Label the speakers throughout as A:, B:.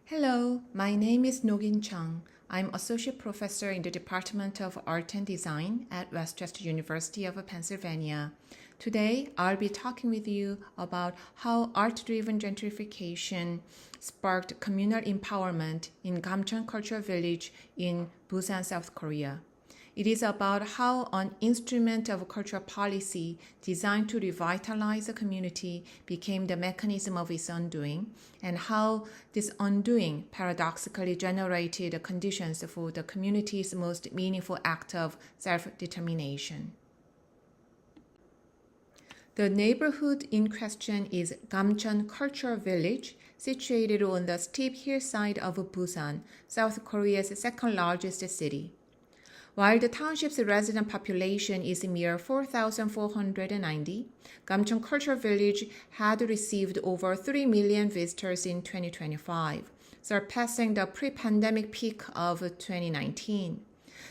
A: Hello, my name is Chung. I'm Associate Professor in the Department of Art and Design at Westchester University of Pennsylvania. Today, I'll be talking with you about how art-driven gentrification sparked communal empowerment in Gamcheon Cultural Village in Busan, South Korea. It is about how an instrument of cultural policy designed to revitalize a community became the mechanism of its undoing, and how this undoing paradoxically generated the conditions for the community's most meaningful act of self-determination. The neighborhood in question is Gamcheon Cultural Village, situated on the steep hillside of Busan, South Korea's second largest city. While the township's resident population is a mere 4,490, Gamcheon Cultural Village had received over 3 million visitors in 2025, surpassing the pre-pandemic peak of 2019.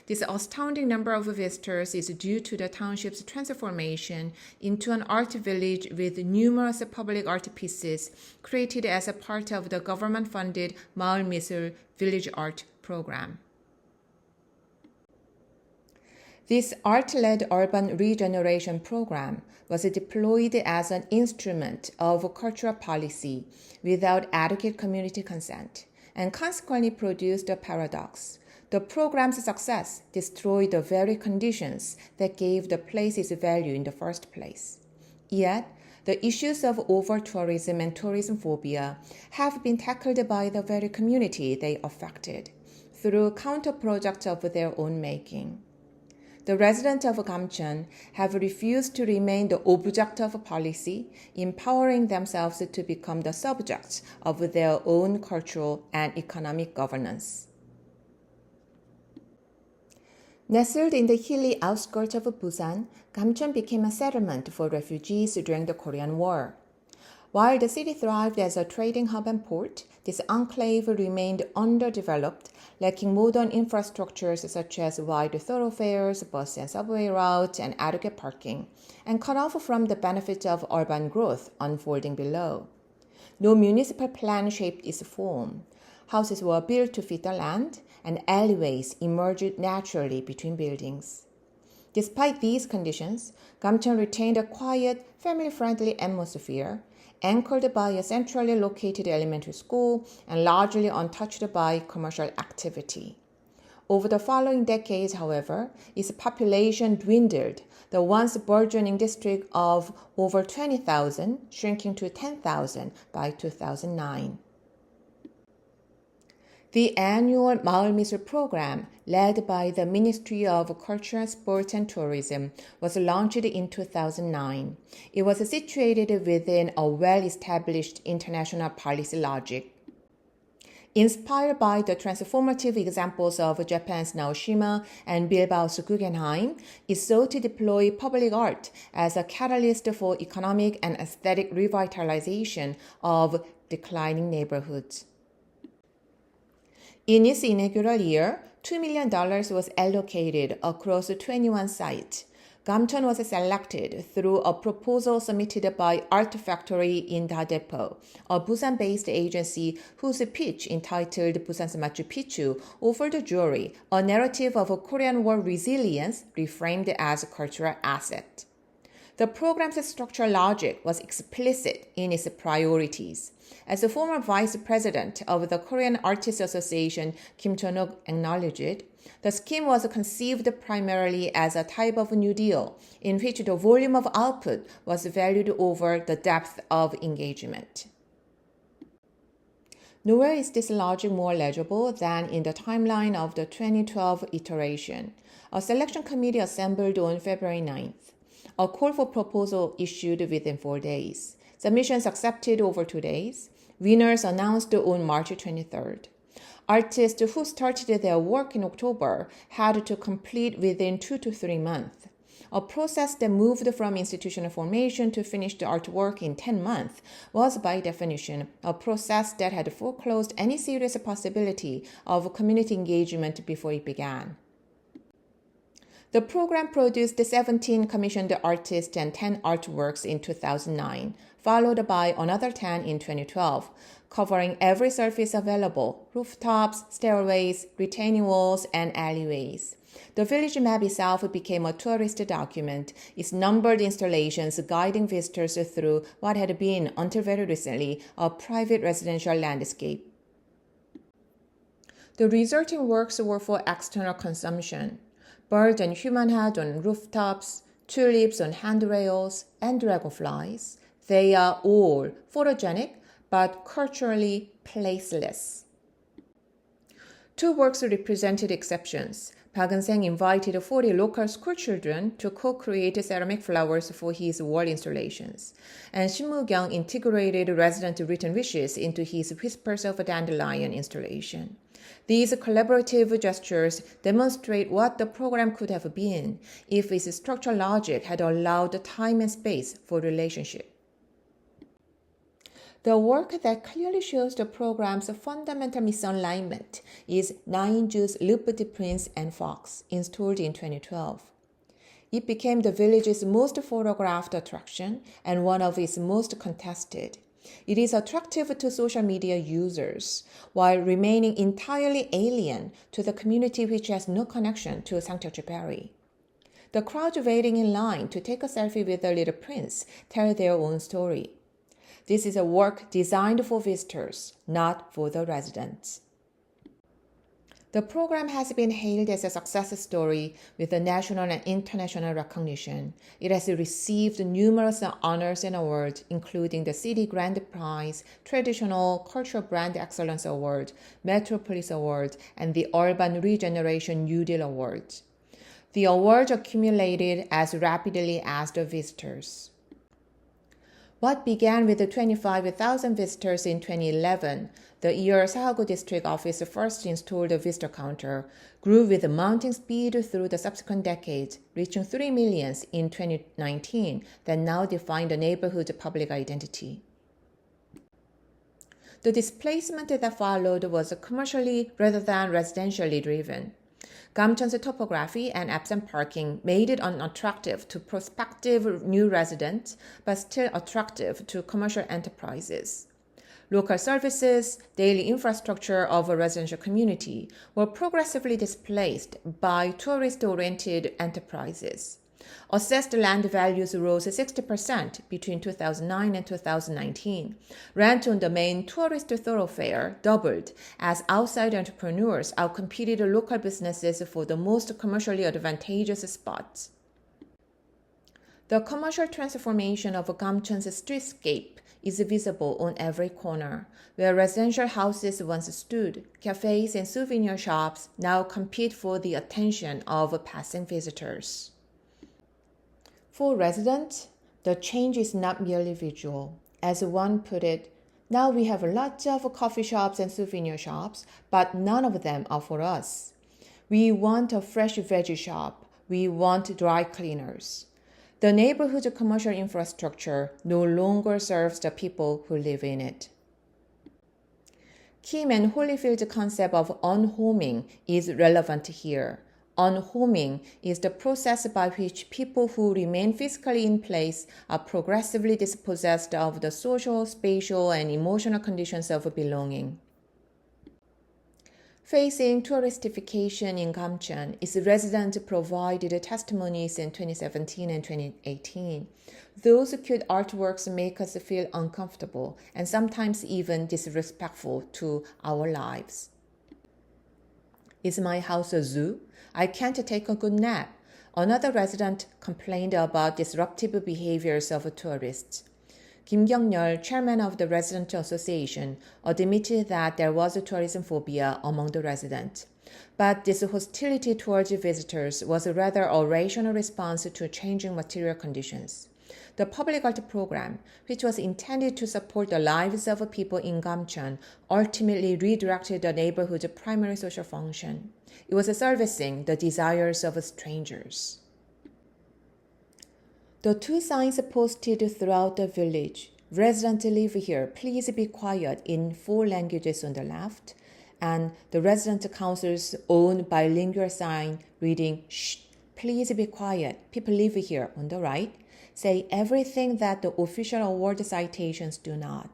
A: This astounding number of visitors is due to the township's transformation into an art village with numerous public art pieces created as a part of the government-funded 마을 미술 Village Art program. This art-led urban regeneration program was deployed as an instrument of cultural policy without adequate community consent, and consequently produced a paradox. The program's success destroyed the very conditions that gave the place its value in the first place. Yet, the issues of over-tourism and tourism phobia have been tackled by the very community they affected through counter-projects of their own making. The residents of Gamcheon have refused to remain the object of policy, empowering themselves to become the subjects of their own cultural and economic governance. Nestled in the hilly outskirts of Busan, Gamcheon became a settlement for refugees during the Korean War. While the city thrived as a trading hub and port, this enclave remained underdeveloped, lacking modern infrastructures such as wide thoroughfares, bus and subway routes, and adequate parking, and cut off from the benefits of urban growth unfolding below. No municipal plan shaped its form. Houses were built to fit the land, and alleyways emerged naturally between buildings. Despite these conditions, Gamcheon retained a quiet, family-friendly atmosphere, anchored by a centrally located elementary school and largely untouched by commercial activity. Over the following decades, however, its population dwindled, the once burgeoning district of over 20,000 shrinking to 10,000 by 2009. The annual 마을 미술 program, led by the Ministry of Culture, Sports and Tourism, was launched in 2009. It was situated within a well-established international policy logic. Inspired by the transformative examples of Japan's Naoshima and Bilbao's Guggenheim, it sought to deploy public art as a catalyst for economic and aesthetic revitalization of declining neighborhoods. In its inaugural year, $2 million was allocated across 21 sites. Gamcheon was selected through a proposal submitted by Art Factory in Dadepo, a Busan-based agency whose pitch, entitled Busan's Machu Picchu, offered the jury a narrative of Korean War resilience reframed as a cultural asset. The program's structural logic was explicit in its priorities. As the former vice president of the Korean Artists Association, Kim Chun-ok, acknowledged, the scheme was conceived primarily as a type of New Deal, in which the volume of output was valued over the depth of engagement. Nowhere is this logic more legible than in the timeline of the 2012 iteration. A selection committee assembled on February 9th. A call for proposal issued within 4 days. Submissions accepted over 2 days. Winners announced on March 23rd. Artists who started their work in October had to complete within 2 to 3 months. A process that moved from institutional formation to finished artwork in 10 months was, by definition, a process that had foreclosed any serious possibility of community engagement before it began. The program produced 17 commissioned artists and 10 artworks in 2009, followed by another 10 in 2012, covering every surface available: rooftops, stairways, retaining walls, and alleyways. The village map itself became a tourist document, its numbered installations guiding visitors through what had been, until very recently, a private residential landscape. The resulting works were for external consumption: birds and human head on rooftops, tulips on handrails, and dragonflies. They are all photogenic but culturally placeless. Two works represented exceptions. Park Eun-seng invited 40 local schoolchildren to co-create ceramic flowers for his wall installations, and Shin Moo-kyung integrated resident written wishes into his Whispers of a Dandelion installation. These collaborative gestures demonstrate what the program could have been if its structural logic had allowed time and space for relationship. The work that clearly shows the program's fundamental misalignment is Nainju's L'Oeuf de Prince and Fox, installed in 2012. It became the village's most photographed attraction and one of its most contested. It is attractive to social media users, while remaining entirely alien to the community which has no connection to Sanctuary. The crowd waiting in line to take a selfie with the little prince tell their own story. This is a work designed for visitors, not for the residents. The program has been hailed as a success story with national and international recognition. It has received numerous honors and awards, including the City Grand Prize, Traditional Cultural Brand Excellence Award, Metropolis Award, and the Urban Regeneration New Deal Award. The awards accumulated as rapidly as the visitors. What began with 25,000 visitors in 2011, the year Sahago District Office first installed a visitor counter, grew with mounting speed through the subsequent decades, reaching 3 million in 2019 that now define the neighborhood's public identity. The displacement that followed was commercially rather than residentially driven. Gamcheon's topography and absent parking made it unattractive to prospective new residents, but still attractive to commercial enterprises. Local services, daily infrastructure of a residential community were progressively displaced by tourist-oriented enterprises. Assessed land values rose 60% between 2009 and 2019. Rent on the main tourist thoroughfare doubled as outside entrepreneurs outcompeted local businesses for the most commercially advantageous spots. The commercial transformation of Gamcheon's streetscape is visible on every corner. Where residential houses once stood, cafes and souvenir shops now compete for the attention of passing visitors. For residents, the change is not merely visual. As one put it, now we have lots of coffee shops and souvenir shops, but none of them are for us. We want a fresh veggie shop. We want dry cleaners. The neighborhood's commercial infrastructure no longer serves the people who live in it. Kim and Holyfield's concept of unhoming is relevant here. Unhoming is the process by which people who remain physically in place are progressively dispossessed of the social, spatial, and emotional conditions of belonging. Facing touristification in Gamcheon, its residents provided testimonies in 2017 and 2018. Those cute artworks make us feel uncomfortable and sometimes even disrespectful to our lives. Is my house a zoo? I can't take a good nap. Another resident complained about disruptive behaviors of tourists. Kim Kyung-yeol, chairman of the Resident Association, admitted that there was a tourism phobia among the residents. But this hostility towards visitors was rather a rational response to changing material conditions. The public art program, which was intended to support the lives of people in Gamcheon, ultimately redirected the neighborhood's primary social function. It was servicing the desires of strangers. The two signs posted throughout the village, "Residents live here, please be quiet," in 4 languages on the left, and the resident council's own bilingual sign reading, "Shh, please be quiet, people live here," on the right, say everything that the official award citations do not.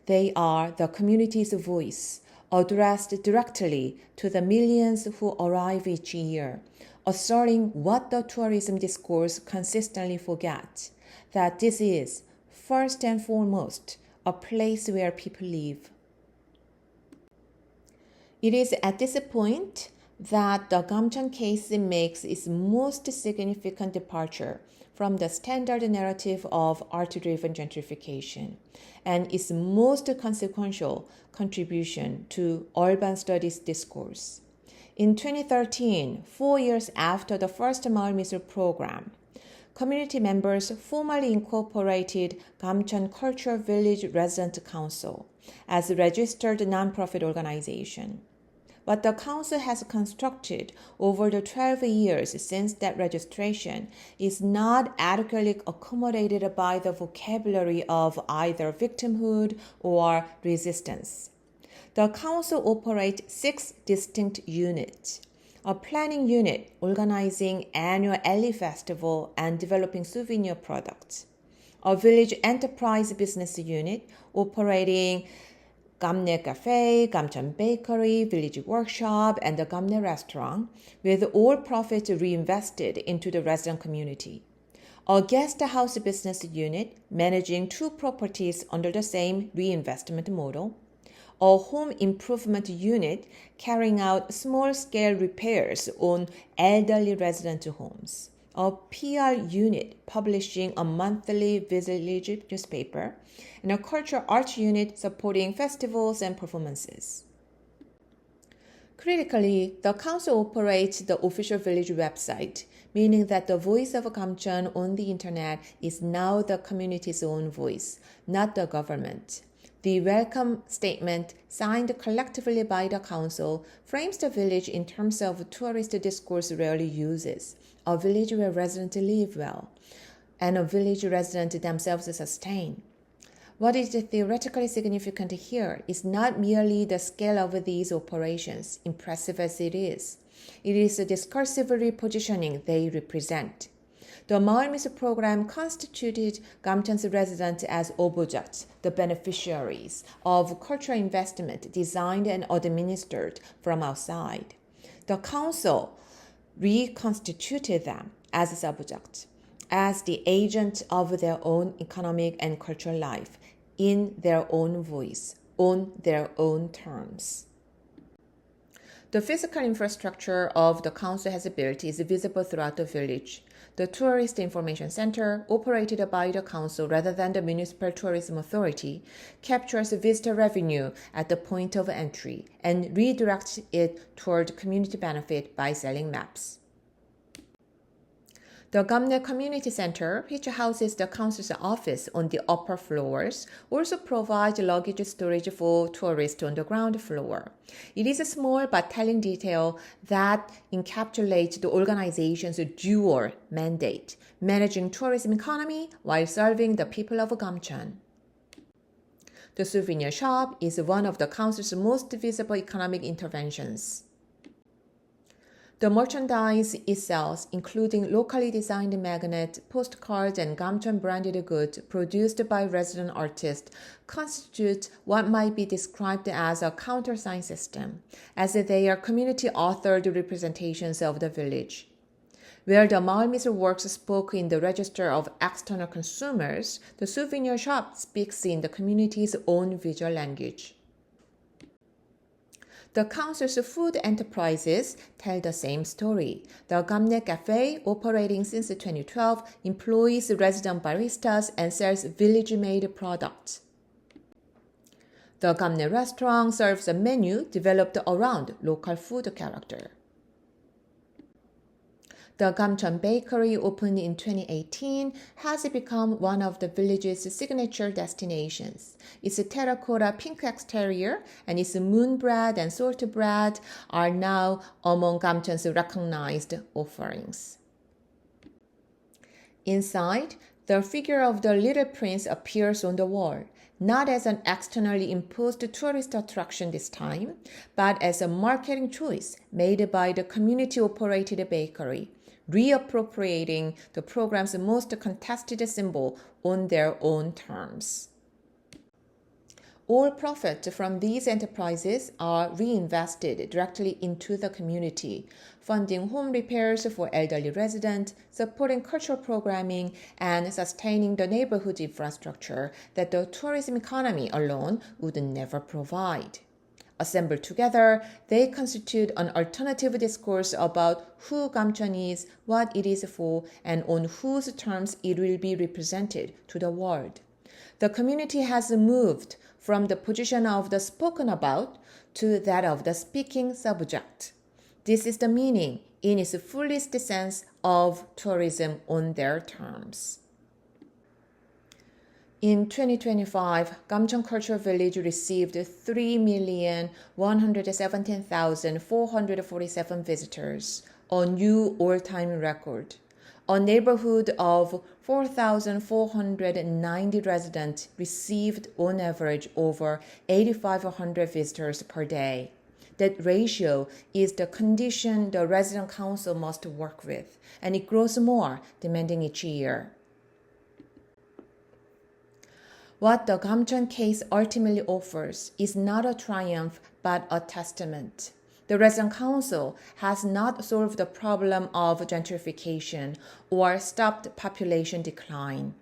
A: They are the community's voice, addressed directly to the millions who arrive each year, asserting what the tourism discourse consistently forgets, that this is, first and foremost, a place where people live. It is at this point that the Gamcheon case makes its most significant departure from the standard narrative of art-driven gentrification and its most consequential contribution to urban studies discourse. In 2013, 4 years after the first Maul Misal program, community members formally incorporated Gamcheon Cultural Village Resident Council as a registered nonprofit organization. What the council has constructed over the 12 years since that registration is not adequately accommodated by the vocabulary of either victimhood or resistance. The council operates 6 distinct units: a planning unit organizing annual alley festival and developing souvenir products, a village enterprise business unit operating Gamne Cafe, Gamcheon Bakery, Village Workshop, and the Gamne Restaurant, with all profits reinvested into the resident community. A guest house business unit managing 2 properties under the same reinvestment model. A home improvement unit carrying out small-scale repairs on elderly resident homes. A PR unit publishing a monthly village newspaper, and a cultural arts unit supporting festivals and performances. Critically, the council operates the official village website, meaning that the voice of Gamcheon on the internet is now the community's own voice, not the government. The welcome statement, signed collectively by the council, frames the village in terms of tourist discourse rarely uses: a village where residents live well, and a village residents themselves sustain. What is theoretically significant here is not merely the scale of these operations, impressive as it is. It is the discursive repositioning they represent. The Maul Misal program constituted Gamcheon's residents as objects, the beneficiaries of cultural investment designed and administered from outside. The council reconstituted them as subjects, as the agent of their own economic and cultural life, in their own voice, on their own terms. The physical infrastructure of the council has built is visible throughout the village. The Tourist Information Center, operated by the council rather than the Municipal Tourism Authority, captures visitor revenue at the point of entry and redirects it toward community benefit by selling maps. The Gamne Community Center, which houses the council's office on the upper floors, also provides luggage storage for tourists on the ground floor. It is a small but telling detail that encapsulates the organization's dual mandate, managing tourism economy while serving the people of Gamcheon. The souvenir shop is one of the council's most visible economic interventions. The merchandise it sells, including locally designed magnets, postcards, and Gamcheon branded goods produced by resident artists, constitute what might be described as a countersign system, as they are community-authored representations of the village. Where the Maul Misal works spoke in the register of external consumers, the souvenir shop speaks in the community's own visual language. The council's food enterprises tell the same story. The Gamne Cafe, operating since 2012, employs resident baristas and sells village-made products. The Gamne Restaurant serves a menu developed around local food character. The Gamcheon Bakery, opened in 2018, has become one of the village's signature destinations. Its terracotta pink exterior and its moon bread and salt bread are now among Gamcheon's recognized offerings. Inside, the figure of the Little Prince appears on the wall, not as an externally imposed tourist attraction this time, but as a marketing choice made by the community-operated bakery, reappropriating the program's most contested symbol on their own terms. All profit from these enterprises are reinvested directly into the community, funding home repairs for elderly residents, supporting cultural programming, and sustaining the neighborhood infrastructure that the tourism economy alone would never provide. Assembled together, they constitute an alternative discourse about who Gamcheon is, what it is for, and on whose terms it will be represented to the world. The community has moved from the position of the spoken about to that of the speaking subject. This is the meaning, in its fullest sense, of tourism on their terms. In 2025, Gamcheon Cultural Village received 3,117,447 visitors, a new all-time record. A neighborhood of 4,490 residents received on average over 8,500 visitors per day. That ratio is the condition the resident council must work with, and it grows more demanding each year. What the Gamcheon case ultimately offers is not a triumph but a testament. The resident council has not solved the problem of gentrification or stopped population decline.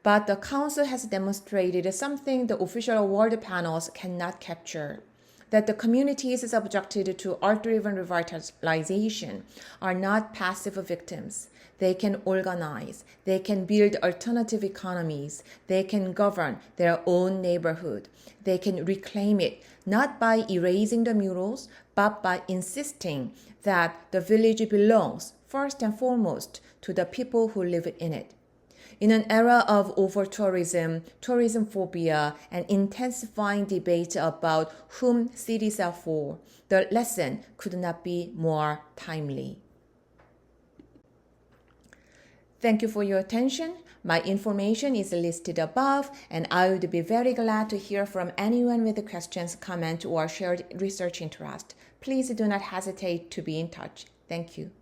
A: But the council has demonstrated something the official award panels cannot capture, that the communities subjected to art-driven revitalization are not passive victims. They can organize, they can build alternative economies, they can govern their own neighborhood, they can reclaim it, not by erasing the murals, but by insisting that the village belongs, first and foremost, to the people who live in it. In an era of over-tourism, tourism phobia, and intensifying debate about whom cities are for, the lesson could not be more timely. Thank you for your attention. My information is listed above, and I would be very glad to hear from anyone with questions, comments, or shared research interest. Please do not hesitate to be in touch. Thank you.